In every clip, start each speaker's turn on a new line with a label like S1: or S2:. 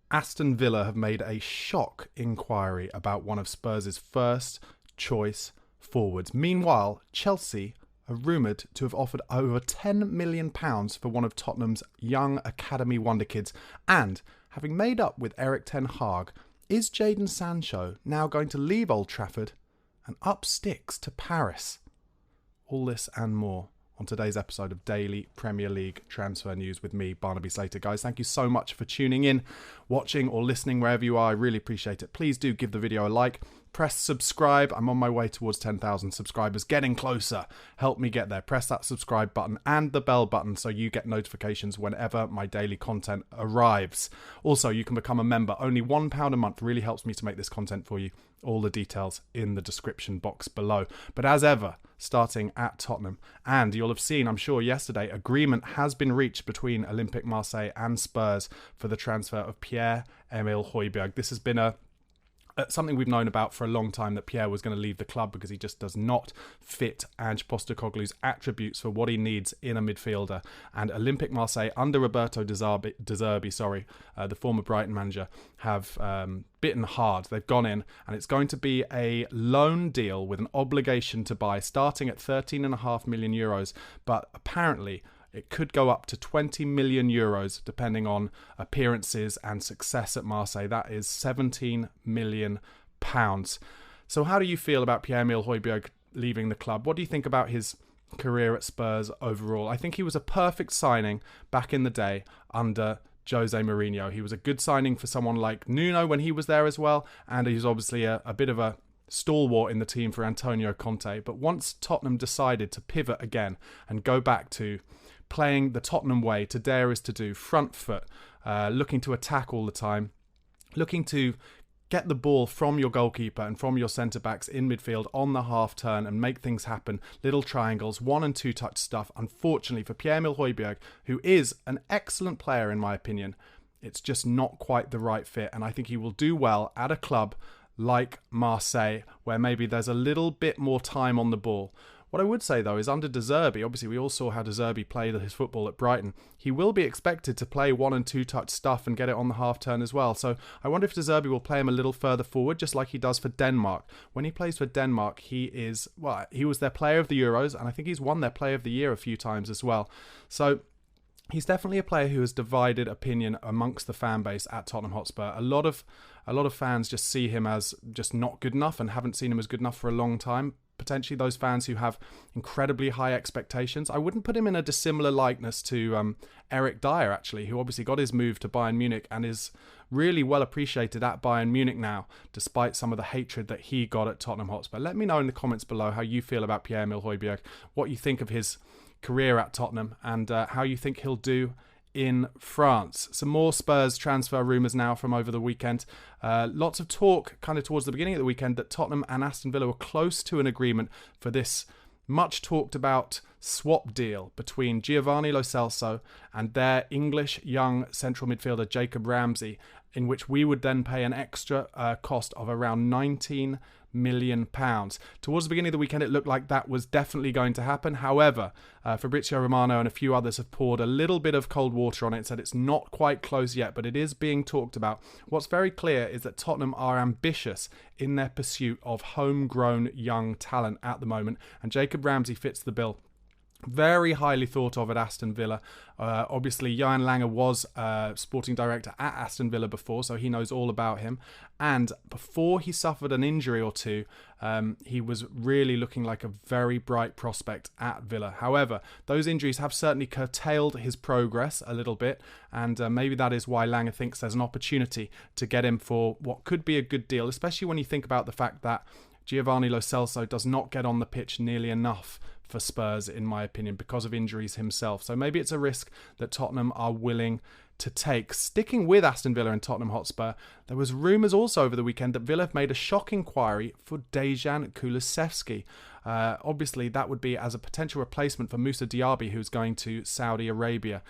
S1: Aston Villa have made a shock inquiry about one of Spurs' first choice forwards. Meanwhile, Chelsea are rumoured to have offered over £10 million for one of Tottenham's young academy wonder kids. And having made up with Erik ten Hag, is Jadon Sancho now going to leave Old Trafford and up sticks to Paris? All this and more on today's episode of Daily Premier League Transfer News with me, Barnaby Slater. Guys, thank you so much for tuning in, watching or listening wherever you are. I really appreciate it. Please do give the video a like. Press subscribe. I'm on my way towards 10,000 subscribers, getting closer. Help me get there. Press that subscribe button and the bell button so you get notifications whenever my daily content arrives. Also, you can become a member. Only £1 a month really helps me to make this content for you. All the details in the description box below. But as ever, starting at Tottenham, and you'll have seen, I'm sure, yesterday, agreement has been reached between Olympique Marseille and Spurs for the transfer of Pierre-Emile Hojbjerg. This has been something we've known about for a long time, that Pierre was going to leave the club because he just does not fit Ange Postecoglou's attributes for what he needs in a midfielder. And Olympique Marseille, under Roberto De Zerbi, the former Brighton manager, have bitten hard. They've gone in, and it's going to be a loan deal with an obligation to buy, starting at €13.5 million, but apparently it could go up to €20 million depending on appearances and success at Marseille. That is £17 million. So how do you feel about Pierre-Emile Hojbjerg leaving the club? What do you think about his career at Spurs overall? I think he was a perfect signing back in the day under Jose Mourinho. He was a good signing for someone like Nuno when he was there as well, and he was obviously a bit of a stalwart in the team for Antonio Conte. But once Tottenham decided to pivot again and go back to playing the Tottenham way, to dare is to do, front foot, looking to attack all the time, looking to get the ball from your goalkeeper and from your centre-backs in midfield on the half-turn and make things happen, little triangles, 1 and 2 touch stuff. Unfortunately for Pierre-Emile Hojbjerg, who is an excellent player in my opinion, it's just not quite the right fit, and I think he will do well at a club like Marseille, where maybe there's a little bit more time on the ball. What I would say, though, is under De Zerbi, obviously we all saw how De Zerbi played his football at Brighton. He will be expected to play 1 and 2 touch stuff and get it on the half-turn as well. So I wonder if De Zerbi will play him a little further forward, just like he does for Denmark. When he plays for Denmark, he was their player of the Euros, and I think he's won their player of the year a few times as well. So he's definitely a player who has divided opinion amongst the fan base at Tottenham Hotspur. A lot of fans just see him as just not good enough and haven't seen him as good enough for a long time. Potentially those fans who have incredibly high expectations. I wouldn't put him in a dissimilar likeness to Eric Dyer, actually, who obviously got his move to Bayern Munich and is really well appreciated at Bayern Munich now, despite some of the hatred that he got at Tottenham Hotspur. Let me know in the comments below how you feel about Pierre-Emile Hojbjerg, what you think of his career at Tottenham, and how you think he'll do in France. Some more Spurs transfer rumours now from over the weekend. Lots of talk kind of towards the beginning of the weekend that Tottenham and Aston Villa were close to an agreement for this much talked about swap deal between Giovanni Lo Celso and their English young central midfielder Jacob Ramsey, in which we would then pay an extra cost of around £19 million. Towards the beginning of the weekend, it looked like that was definitely going to happen. However, Fabrizio Romano and a few others have poured a little bit of cold water on it, said it's not quite close yet, but it is being talked about. What's very clear is that Tottenham are ambitious in their pursuit of homegrown young talent at the moment, and Jacob Ramsey fits the bill. Very highly thought of at Aston Villa. Obviously, Johan Lange was sporting director at Aston Villa before, so he knows all about him. And before he suffered an injury or two, he was really looking like a very bright prospect at Villa. However, those injuries have certainly curtailed his progress a little bit, and maybe that is why Lange thinks there's an opportunity to get him for what could be a good deal, especially when you think about the fact that Giovanni Lo Celso does not get on the pitch nearly enough for Spurs, in my opinion, because of injuries himself. So maybe it's a risk that Tottenham are willing to take. Sticking with Aston Villa and Tottenham Hotspur, there was rumours also over the weekend that Villa have made a shock inquiry for Dejan Kulusevski. Obviously, that would be as a potential replacement for Moussa Diaby, who's going to Saudi Arabia.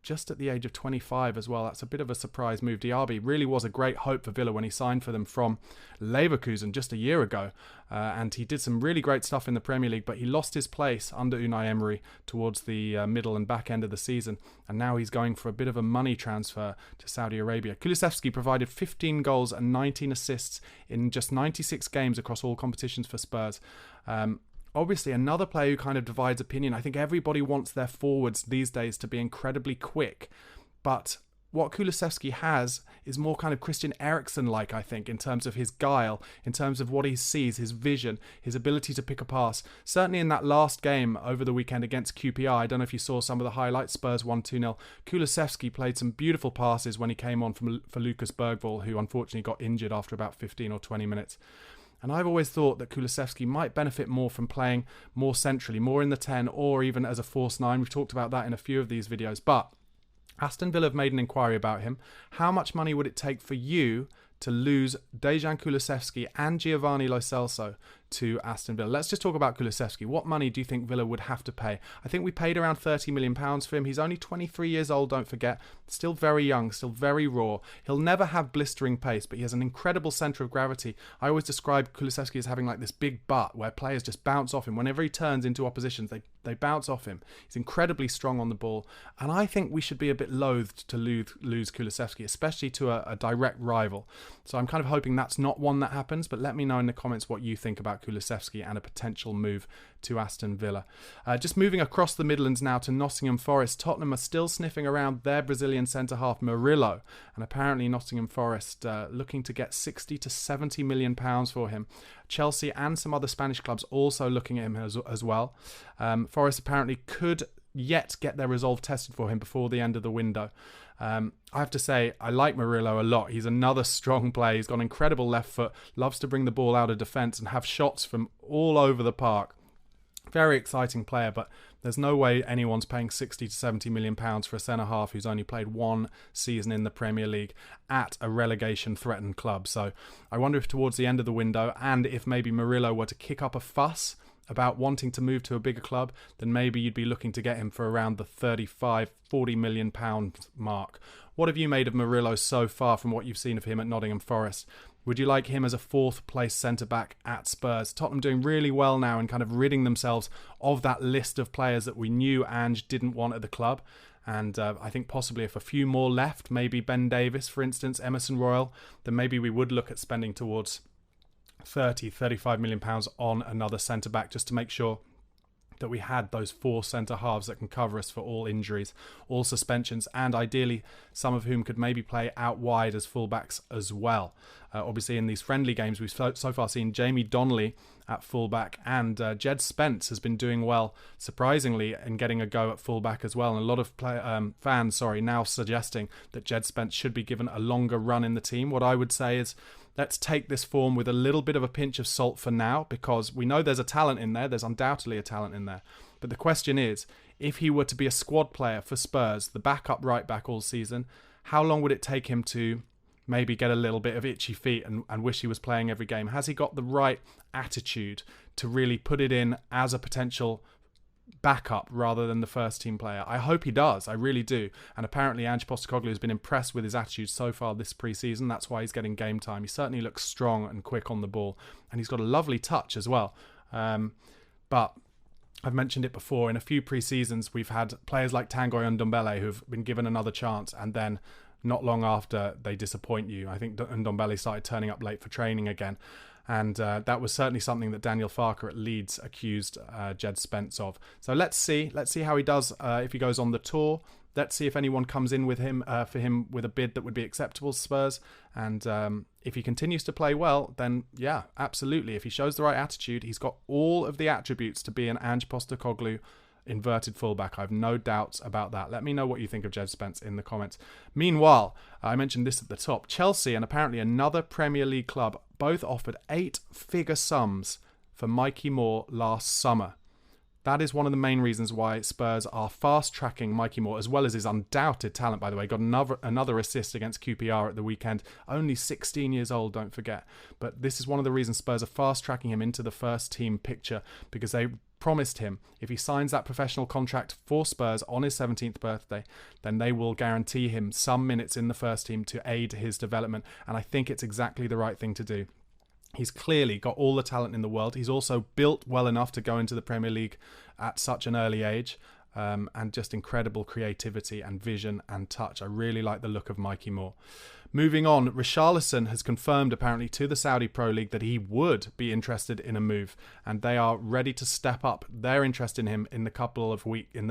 S1: just at the age of 25 as well. That's a bit of a surprise move. Diaby really was a great hope for Villa when he signed for them from Leverkusen just a year ago. And he did some really great stuff in the Premier League, but he lost his place under Unai Emery towards the middle and back end of the season. And now he's going for a bit of a money transfer to Saudi Arabia. Kulusevski provided 15 goals and 19 assists in just 96 games across all competitions for Spurs. Obviously, another player who kind of divides opinion. I think everybody wants their forwards these days to be incredibly quick. But what Kulusevski has is more kind of Christian Eriksen-like, I think, in terms of his guile, in terms of what he sees, his vision, his ability to pick a pass. Certainly in that last game over the weekend against QPR, I don't know if you saw some of the highlights, Spurs won 2-0. Kulusevski played some beautiful passes when he came on for Lucas Bergvall, who unfortunately got injured after about 15 or 20 minutes. And I've always thought that Kulusevski might benefit more from playing more centrally, more in the 10 or even as a false 9. We've talked about that in a few of these videos. But Aston Villa have made an inquiry about him. How much money would it take for you to lose Dejan Kulusevski and Giovanni Lo Celso to Aston Villa? Let's just talk about Kulusevski. What money do you think Villa would have to pay? I think we paid around £30 million for him. He's only 23 years old, don't forget. Still very young, still very raw. He'll never have blistering pace, but he has an incredible centre of gravity. I always describe Kulusevski as having like this big butt where players just bounce off him. Whenever he turns into oppositions, they bounce off him. He's incredibly strong on the ball. And I think we should be a bit loathed to lose Kulusevski, especially to a direct rival. So I'm kind of hoping that's not one that happens, but let me know in the comments what you think about Kulusevski and a potential move to Aston Villa. Just moving across the Midlands now to Nottingham Forest. Tottenham are still sniffing around their Brazilian centre-half Murillo, and apparently Nottingham Forest looking to get £60 to £70 million for him. Chelsea and some other Spanish clubs also looking at him as well. Forest apparently could yet get their resolve tested for him before the end of the window. I have to say, I like Murillo a lot. He's another strong player. He's got an incredible left foot, loves to bring the ball out of defence and have shots from all over the park. Very exciting player, but there's no way anyone's paying £60 to £70 million for a centre-half who's only played one season in the Premier League at a relegation-threatened club. So I wonder if towards the end of the window, and if maybe Murillo were to kick up a fuss about wanting to move to a bigger club, then maybe you'd be looking to get him for around the £35-40 million mark. What have you made of Murillo so far from what you've seen of him at Nottingham Forest? Would you like him as a fourth place centre-back at Spurs? Tottenham doing really well now and kind of ridding themselves of that list of players that we knew Ange didn't want at the club. And I think possibly if a few more left, maybe Ben Davis, for instance, Emerson Royal, then maybe we would look at spending towards £30-35 million on another centre-back just to make sure that we had those four centre-halves that can cover us for all injuries, all suspensions, and ideally some of whom could maybe play out wide as fullbacks as well. Obviously in these friendly games we've so far seen Jamie Donnelly at fullback, and Jed Spence has been doing well, surprisingly, in getting a go at fullback as well. And a lot of fans now suggesting that Jed Spence should be given a longer run in the team. What I would say is, let's take this form with a little bit of a pinch of salt for now, because we know there's a talent in there. There's undoubtedly a talent in there. But the question is, if he were to be a squad player for Spurs, the backup right back all season, how long would it take him to maybe get a little bit of itchy feet and wish he was playing every game? Has he got the right attitude to really put it in as a potential backup rather than the first team player? I hope he does. I really do. And apparently Ange Postecoglou has been impressed with his attitude so far this pre-season. That's why he's getting game time. He certainly looks strong and quick on the ball, and he's got a lovely touch as well. But I've mentioned it before, in a few pre-seasons we've had players like Tanguy Ndombele who've been given another chance, and then not long after they disappoint you. I think Ndombele started turning up late for training again. And that was certainly something that Daniel Farke at Leeds accused Jed Spence of. So let's see how he does if he goes on the tour. Let's see if anyone comes in with him for him with a bid that would be acceptable to Spurs. And if he continues to play well, then yeah, absolutely. If he shows the right attitude, he's got all of the attributes to be an Ange Postecoglou inverted fullback. I have no doubts about that. Let me know what you think of Jed Spence in the comments. Meanwhile, I mentioned this at the top. Chelsea and apparently another Premier League club both offered 8-figure sums for Mikey Moore last summer. That is one of the main reasons why Spurs are fast-tracking Mikey Moore, as well as his undoubted talent, by the way. Got another assist against QPR at the weekend. Only 16 years old, don't forget. But this is one of the reasons Spurs are fast-tracking him into the first-team picture, because they promised him if he signs that professional contract for Spurs on his 17th birthday, then they will guarantee him some minutes in the first team to aid his development. And I think it's exactly the right thing to do. He's clearly got all the talent in the world. He's also built well enough to go into the Premier League at such an early age. And just incredible creativity and vision and touch. I really like the look of Mikey Moore. Moving on, Richarlison has confirmed apparently to the Saudi Pro League that he would be interested in a move, and they are ready to step up their interest in him in the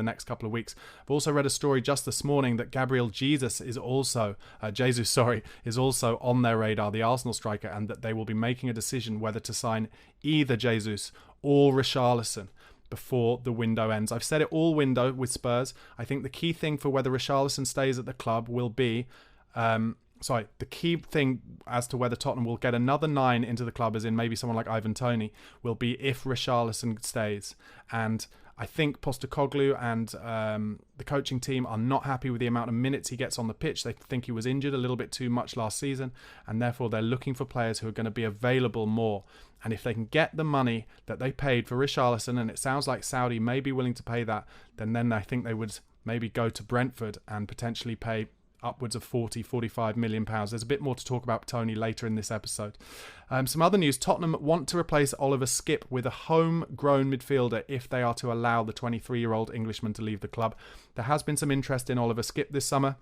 S1: next couple of weeks. I've also read a story just this morning that Gabriel Jesus is also on their radar, the Arsenal striker, and that they will be making a decision whether to sign either Jesus or Richarlison before the window ends. I've said it all window with Spurs. I think the key thing for whether Richarlison stays at the club will be... the key thing as to whether Tottenham will get another 9 into the club, as in maybe someone like Ivan Toney, will be if Richarlison stays. And I think Postecoglou and the coaching team are not happy with the amount of minutes he gets on the pitch. They think he was injured a little bit too much last season, and therefore they're looking for players who are going to be available more. And if they can get the money that they paid for Richarlison, and it sounds like Saudi may be willing to pay that, then I think they would maybe go to Brentford and potentially pay upwards of 40-45 million pounds. There's a bit more to talk about Toney later in this episode. Some other news: Tottenham want to replace Oliver Skipp with a homegrown midfielder if they are to allow the 23-year-old Englishman to leave the club. There has been some interest in Oliver Skipp this summer.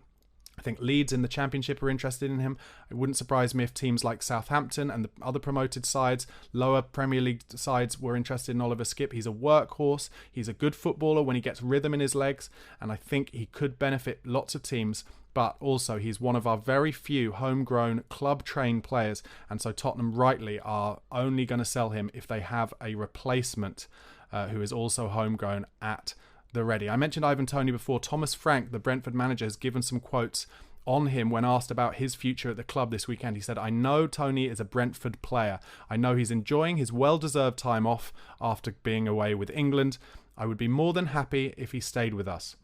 S1: I think Leeds in the Championship are interested in him. It wouldn't surprise me if teams like Southampton and the other promoted sides, lower Premier League sides, were interested in Oliver Skipp. He's a workhorse. He's a good footballer when he gets rhythm in his legs, and I think he could benefit lots of teams. But also, he's one of our very few homegrown, club-trained players, and so Tottenham rightly are only going to sell him if they have a replacement who is also homegrown at the ready. I mentioned Ivan Toney before. Thomas Frank, the Brentford manager, has given some quotes on him when asked about his future at the club this weekend. He said, "I know Toney is a Brentford player. I know he's enjoying his well-deserved time off after being away with England. I would be more than happy if he stayed with us.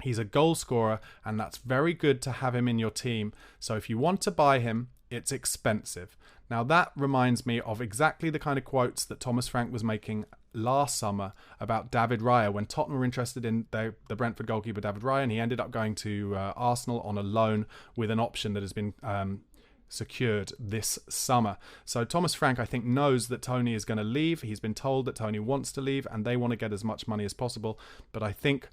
S1: He's a goal scorer, and that's very good to have him in your team. So if you want to buy him, it's expensive." Now that reminds me of exactly the kind of quotes that Thomas Frank was making last summer about David Raya when Tottenham were interested in the Brentford goalkeeper David Raya, and he ended up going to Arsenal on a loan with an option that has been secured this summer. So Thomas Frank, I think, knows that Toney is going to leave. He's been told that Toney wants to leave, and they want to get as much money as possible. But I think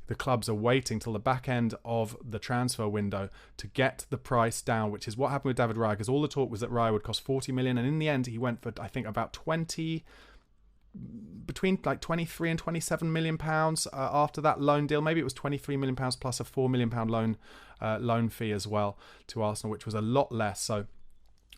S1: the clubs are waiting till the back end of the transfer window to get the price down, which is what happened with David Raya, because all the talk was that Raya would cost 40 million, and in the end he went for, I think, about between 23 and 27 million pounds after that loan deal. Maybe it was 23 million pounds plus a 4 million pound loan fee as well to Arsenal, which was a lot less. So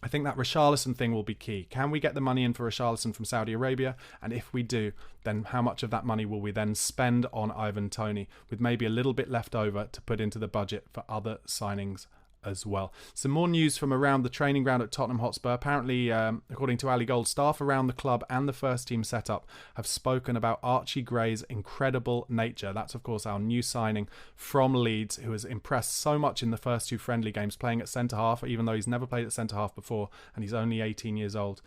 S1: I think that Richarlison thing will be key. Can we get the money in for Richarlison from Saudi Arabia? And if we do, then how much of that money will we then spend on Ivan Toney, with maybe a little bit left over to put into the budget for other signings as well? Some more news from around the training ground at Tottenham Hotspur. Apparently, according to Ali Gold, staff around the club and the first team setup have spoken about Archie Gray's incredible nature. That's, of course, our new signing from Leeds, who has impressed so much in the first 2 friendly games, playing at centre-half, even though he's never played at centre-half before, and he's only 18 years old.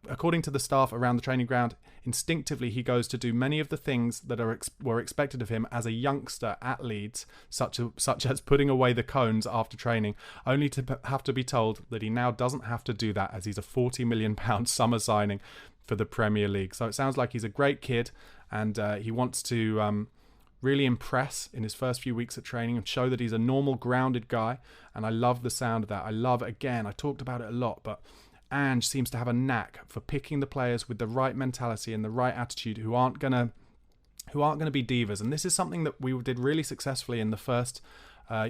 S1: According to the staff around the training ground, instinctively he goes to do many of the things that were expected of him as a youngster at Leeds, such as putting away the cones after training, only to have to be told that he now doesn't have to do that, as he's a £40 million summer signing for the Premier League. So it sounds like he's a great kid, and he wants to really impress in his first few weeks at training and show that he's a normal, grounded guy. And I love the sound of that. I talked about it a lot, but Ange seems to have a knack for picking the players with the right mentality and the right attitude who aren't going to be divas. And this is something that we did really successfully in the first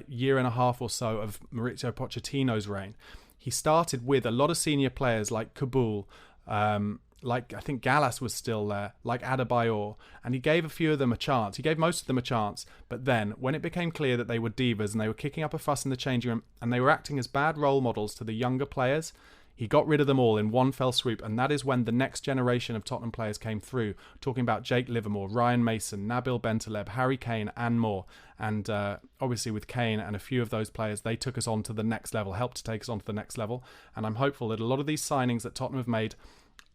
S1: year and a half or so of Mauricio Pochettino's reign. He started with a lot of senior players like Kabul, like I think Gallas was still there, like Adebayor, and he gave a few of them a chance. He gave most of them a chance, but then when it became clear that they were divas and they were kicking up a fuss in the changing room and they were acting as bad role models to the younger players, he got rid of them all in one fell swoop, and that is when the next generation of Tottenham players came through, talking about Jake Livermore, Ryan Mason, Nabil Bentaleb, Harry Kane and more. And obviously with Kane and a few of those players, they took us on to the next level, helped to take us on to the next level. And I'm hopeful that a lot of these signings that Tottenham have made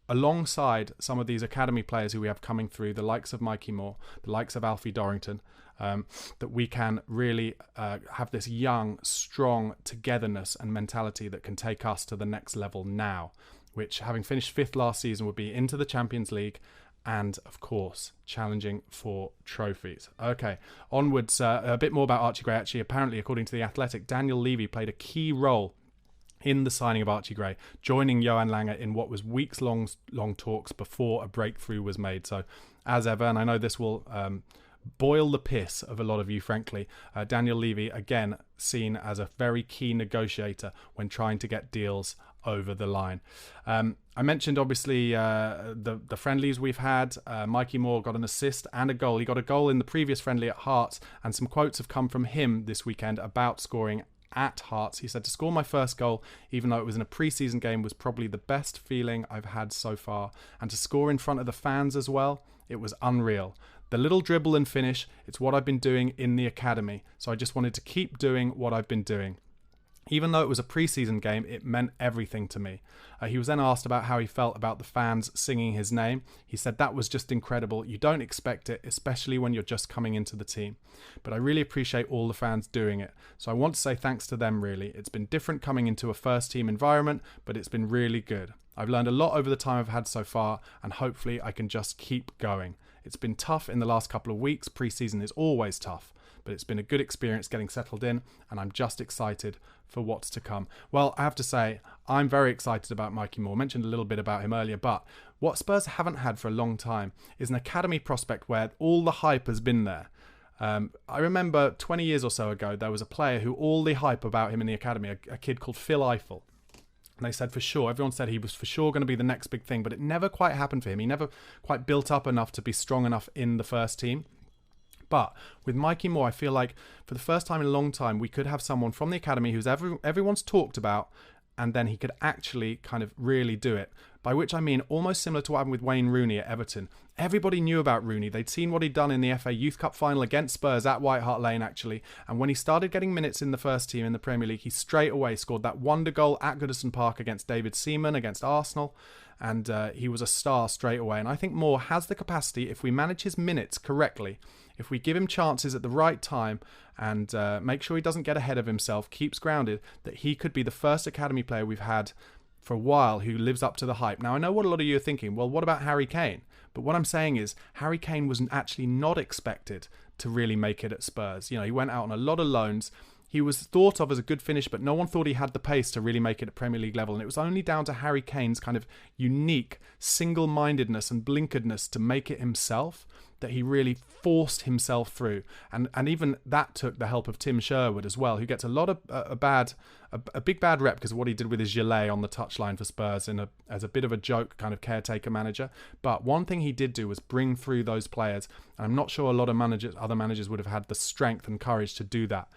S1: alongside some of these academy players who we have coming through, the likes of Mikey Moore, the likes of Alfie Dorrington, that we can really have this young, strong togetherness and mentality that can take us to the next level now, which, having finished 5th last season, would be into the Champions League and, of course, challenging for trophies. Okay, onwards, a bit more about Archie Gray. Actually, apparently, according to The Athletic, Daniel Levy played a key role in the signing of Archie Gray, joining Johan Lange in what was weeks-long talks before a breakthrough was made. So, as ever, and I know this will boil the piss of a lot of you, frankly, Daniel Levy, again, seen as a very key negotiator when trying to get deals over the line. I mentioned, obviously, the friendlies we've had. Mikey Moore got an assist and a goal. He got a goal in the previous friendly at Hearts, and some quotes have come from him this weekend about scoring at Hearts. He said, "To score my first goal, even though it was in a pre-season game, was probably the best feeling I've had so far. And to score in front of the fans as well, it was unreal. The little dribble and finish, it's what I've been doing in the academy. So I just wanted to keep doing what I've been doing. Even though it was a pre-season game, it meant everything to me." He was then asked about how he felt about the fans singing his name. He said, "That was just incredible. You don't expect it, especially when you're just coming into the team. But I really appreciate all the fans doing it. So I want to say thanks to them, really. It's been different coming into a first-team environment, but it's been really good. I've learned a lot over the time I've had so far, and hopefully I can just keep going. It's been tough in the last couple of weeks. Pre-season is always tough. But it's been a good experience getting settled in, and I'm just excited for what's to come." Well, I have to say, I'm very excited about Mikey Moore. I mentioned a little bit about him earlier, but what Spurs haven't had for a long time is an academy prospect where all the hype has been there. I remember 20 years or so ago, there was a player who all the hype about him in the academy, a kid called Phil Eiffel. And they said for sure, everyone said he was for sure going to be the next big thing, but it never quite happened for him. He never quite built up enough to be strong enough in the first team. But with Mikey Moore, I feel like for the first time in a long time, we could have someone from the academy who's everyone's talked about, and then he could actually kind of really do it. By which I mean almost similar to what happened with Wayne Rooney at Everton. Everybody knew about Rooney. They'd seen what he'd done in the FA Youth Cup final against Spurs at White Hart Lane, actually. And when he started getting minutes in the first team in the Premier League, he straight away scored that wonder goal at Goodison Park against David Seaman, against Arsenal. And he was a star straight away. And I think Moore has the capacity, if we manage his minutes correctly, if we give him chances at the right time and make sure he doesn't get ahead of himself, keeps grounded, that he could be the first academy player we've had for a while who lives up to the hype. Now, I know what a lot of you are thinking. Well, what about Harry Kane? But what I'm saying is Harry Kane was actually not expected to really make it at Spurs. You know, he went out on a lot of loans. He was thought of as a good finish, but no one thought he had the pace to really make it at Premier League level. And it was only down to Harry Kane's kind of unique single-mindedness and blinkeredness to make it himself that he really forced himself through. And even that took the help of Tim Sherwood as well, who gets a lot of a big bad rep because of what he did with his gilet on the touchline for Spurs as a bit of a joke kind of caretaker manager. But one thing he did do was bring through those players. And I'm not sure a lot of other managers would have had the strength and courage to do that.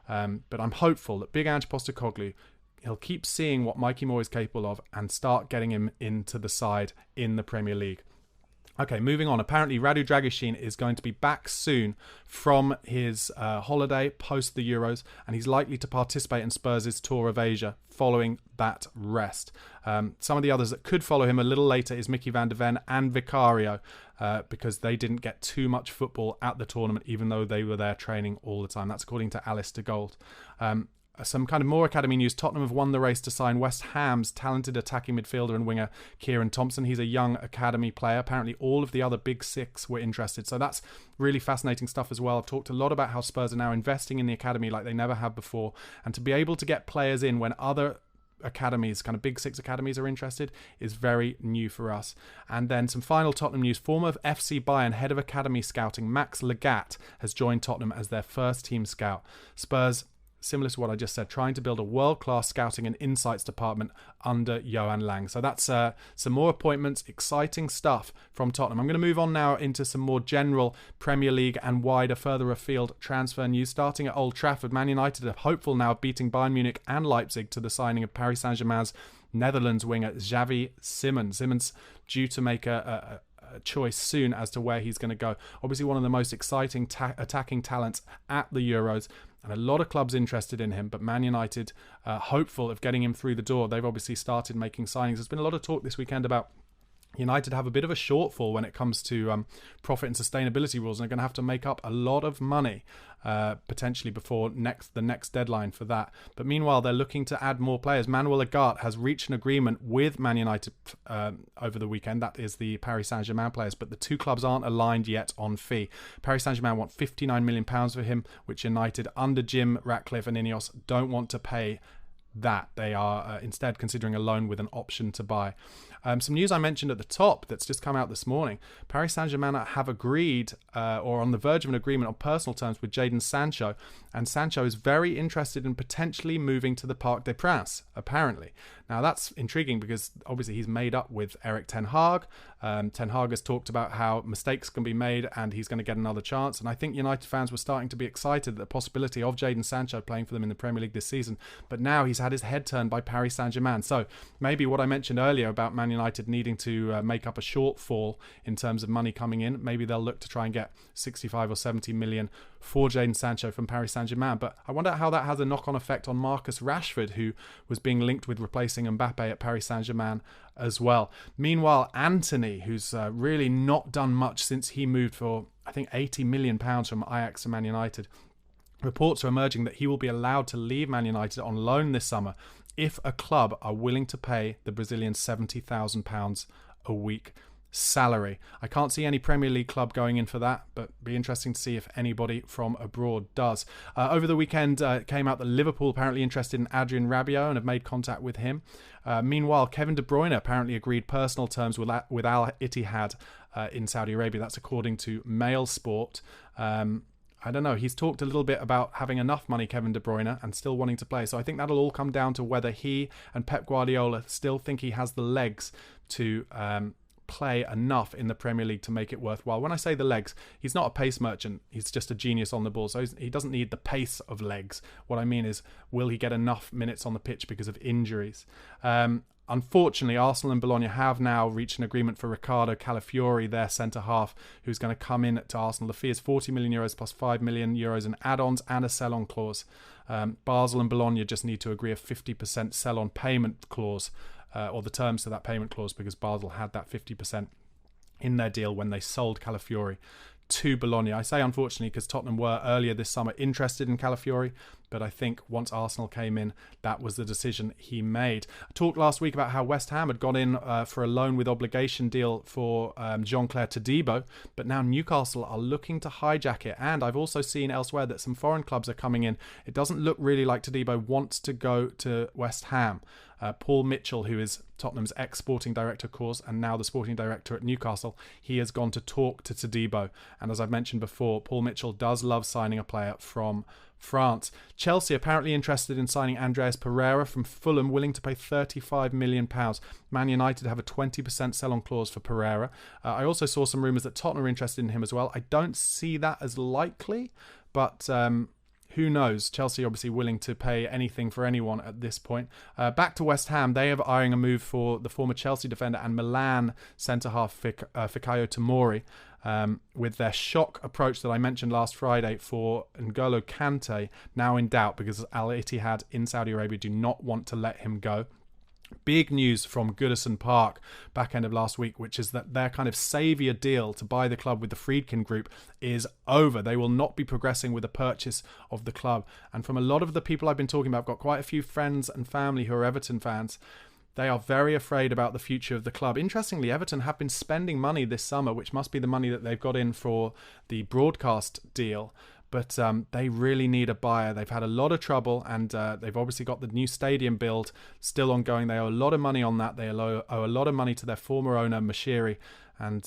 S1: But I'm hopeful that Big Ange Postecoglou, he'll keep seeing what Mikey Moore is capable of and start getting him into the side in the Premier League. Okay, moving on. Apparently, Radu Dragusin is going to be back soon from his holiday post the Euros, and he's likely to participate in Spurs' tour of Asia following that rest. Some of the others that could follow him a little later is Mickey van der Ven and Vicario, because they didn't get too much football at the tournament, even though they were there training all the time. That's according to Alice de Gold. Some kind of more academy news. Tottenham have won the race to sign West Ham's talented attacking midfielder and winger Kieran Thompson. He's a young academy player. Apparently all of the other big six were interested. So that's really fascinating stuff as well. I've talked a lot about how Spurs are now investing in the academy like they never have before. And to be able to get players in when other academies, kind of big six academies, are interested is very new for us. And then some final Tottenham news. Former FC Bayern head of academy scouting Max Legat has joined Tottenham as their first team scout. Spurs, similar to what I just said, trying to build a world-class scouting and insights department under Johan Lange. So that's some more appointments, exciting stuff from Tottenham. I'm going to move on now into some more general Premier League and wider, further afield transfer news. Starting at Old Trafford, Man United are hopeful now of beating Bayern Munich and Leipzig to the signing of Paris Saint-Germain's Netherlands winger Xavi Simons. Simons due to make a choice soon as to where he's going to go. Obviously one of the most exciting attacking talents at the Euros, and a lot of clubs interested in him, but Man United hopeful of getting him through the door. They've obviously started making signings. There's been a lot of talk this weekend about United have a bit of a shortfall when it comes to profit and sustainability rules, and are going to have to make up a lot of money potentially before the next deadline for that. But meanwhile, they're looking to add more players. Manuel Ugarte has reached an agreement with Man United over the weekend. That is the Paris Saint-Germain players, but the two clubs aren't aligned yet on fee. Paris Saint-Germain want £59 million for him, which United, under Jim Ratcliffe and Ineos, don't want to pay that. They are instead considering a loan with an option to buy. Some news I mentioned at the top that's just come out this morning. Paris Saint-Germain have agreed or on the verge of an agreement on personal terms with Jadon Sancho, and Sancho is very interested in potentially moving to the Parc des Princes, apparently. Now that's intriguing because obviously he's made up with Erik Ten Hag. Ten Hag has talked about how mistakes can be made and he's going to get another chance, and I think United fans were starting to be excited at the possibility of Jadon Sancho playing for them in the Premier League this season, but now he's had his head turned by Paris Saint-Germain. So maybe what I mentioned earlier about Man United needing to make up a shortfall in terms of money coming in, maybe they'll look to try and get 65 or 70 million for Jadon Sancho from Paris Saint-Germain. But I wonder how that has a knock-on effect on Marcus Rashford, who was being linked with replacing Mbappe at Paris Saint-Germain as well. Meanwhile, Antony, who's really not done much since he moved for, I think, £80 million from Ajax to Man United. Reports are emerging that he will be allowed to leave Man United on loan this summer if a club are willing to pay the Brazilian £70,000 a week salary. I can't see any Premier League club going in for that, but be interesting to see if anybody from abroad does. Over the weekend, it came out that Liverpool apparently interested in Adrien Rabiot and have made contact with him. Meanwhile, Kevin De Bruyne apparently agreed personal terms with Al Ittihad in Saudi Arabia. That's according to Mail Sport. I don't know. He's talked a little bit about having enough money, Kevin De Bruyne, and still wanting to play. So I think that'll all come down to whether he and Pep Guardiola still think he has the legs to play enough in the Premier League to make it worthwhile. When I say the legs, he's not a pace merchant. He's just a genius on the ball. So he doesn't need the pace of legs. What I mean is, will he get enough minutes on the pitch because of injuries? Unfortunately, Arsenal and Bologna have now reached an agreement for Riccardo Calafiori, their centre-half, who's going to come in to Arsenal. The fee is €40 million plus €5 million in add-ons and a sell-on clause. Basel and Bologna just need to agree a 50% sell-on payment clause, or the terms to that payment clause, because Basel had that 50% in their deal when they sold Calafiori to Bologna. I say unfortunately because Tottenham were earlier this summer interested in Calafiori, but I think once Arsenal came in, that was the decision he made. I talked last week about how West Ham had gone in for a loan with obligation deal for Jean-Claire Todibo, but now Newcastle are looking to hijack it, and I've also seen elsewhere that some foreign clubs are coming in. It doesn't look really like Todibo wants to go to West Ham. Paul Mitchell, who is Tottenham's ex-sporting director, of course, and now the sporting director at Newcastle, he has gone to talk to Todibo. And as I've mentioned before, Paul Mitchell does love signing a player from France. Chelsea apparently interested in signing Andreas Pereira from Fulham, willing to pay £35 million. Man United have a 20% sell-on clause for Pereira. I also saw some rumours that Tottenham are interested in him as well. I don't see that as likely, but who knows? Chelsea obviously willing to pay anything for anyone at this point. Back to West Ham, they are eyeing a move for the former Chelsea defender and Milan centre-half Fikayo Tomori, with their shock approach that I mentioned last Friday for N'Golo Kante now in doubt because Al Ittihad in Saudi Arabia do not want to let him go. Big news from Goodison Park back end of last week, which is that their kind of saviour deal to buy the club with the Friedkin Group is over. They will not be progressing with the purchase of the club. And from a lot of the people I've been talking about, I've got quite a few friends and family who are Everton fans. They are very afraid about the future of the club. Interestingly, Everton have been spending money this summer, which must be the money that they've got in for the broadcast deal. But they really need a buyer. They've had a lot of trouble, and they've obviously got the new stadium build still ongoing. They owe a lot of money on that. They owe a lot of money to their former owner, Mashiri. And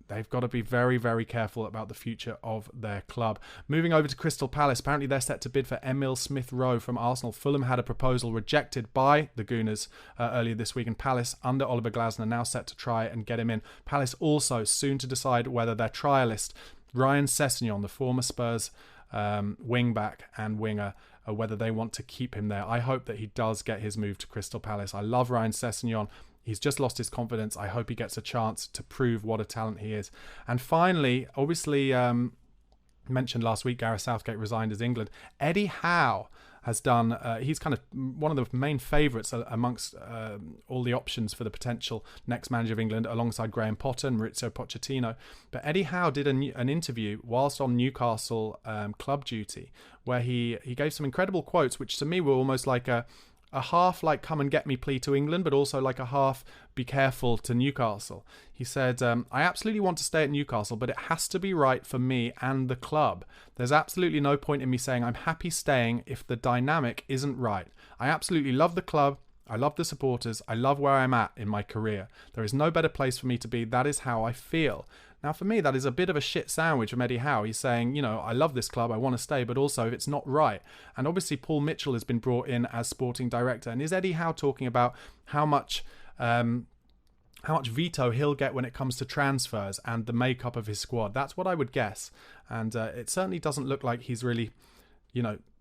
S1: they've got to be very, very careful about the future of their club. Moving over to Crystal Palace, apparently they're set to bid for Emile Smith-Rowe from Arsenal. Fulham had a proposal rejected by the Gooners earlier this week, and Palace, under Oliver Glasner, now set to try and get him in. Palace also soon to decide whether their trialist, Ryan Sessegnon, the former Spurs wing-back and winger, whether they want to keep him there. I hope that he does get his move to Crystal Palace. I love Ryan Sessegnon. He's just lost his confidence. I hope he gets a chance to prove what a talent he is. And finally, obviously, mentioned last week, Gareth Southgate resigned as England. Eddie Howe has done. He's kind of one of the main favourites amongst all the options for the potential next manager of England, alongside Graham Potter and Maurizio Pochettino. But Eddie Howe did an interview whilst on Newcastle club duty, where he gave some incredible quotes, which to me were almost like a half like come and get me plea to England, but also like a half be careful to Newcastle. He said, I absolutely want to stay at Newcastle, but it has to be right for me and the club. There's absolutely no point in me saying I'm happy staying if the dynamic isn't right. I absolutely love the club. I love the supporters. I love where I'm at in my career. There is no better place for me to be. That is how I feel. Now, for me, that is a bit of a shit sandwich from Eddie Howe. He's saying, I love this club, I want to stay, but also if it's not right. And obviously, Paul Mitchell has been brought in as sporting director. And is Eddie Howe talking about how much veto he'll get when it comes to transfers and the makeup of his squad? That's what I would guess. And it certainly doesn't look like he's really,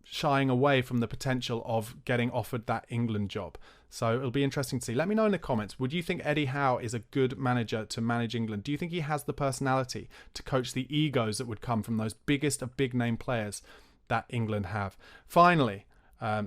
S1: shying away from the potential of getting offered that England job. So it'll be interesting to see. Let me know in the comments. Would you think Eddie Howe is a good manager to manage England? Do you think he has the personality to coach the egos that would come from those biggest of big name players that England have? Finally,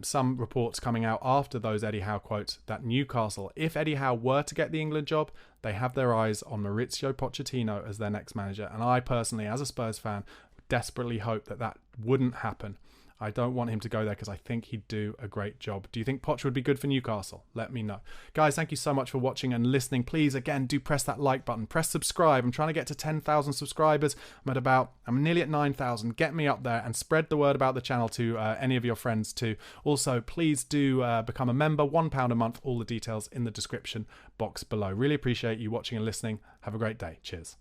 S1: some reports coming out after those Eddie Howe quotes that Newcastle, if Eddie Howe were to get the England job, they have their eyes on Maurizio Pochettino as their next manager. And I personally, as a Spurs fan, desperately hope that wouldn't happen. I don't want him to go there because I think he'd do a great job. Do you think Poch would be good for Newcastle? Let me know. Guys, thank you so much for watching and listening. Please, again, do press that like button. Press subscribe. I'm trying to get to 10,000 subscribers. I'm nearly at 9,000. Get me up there and spread the word about the channel to any of your friends too. Also, please do become a member. £1 a month. All the details in the description box below. Really appreciate you watching and listening. Have a great day. Cheers.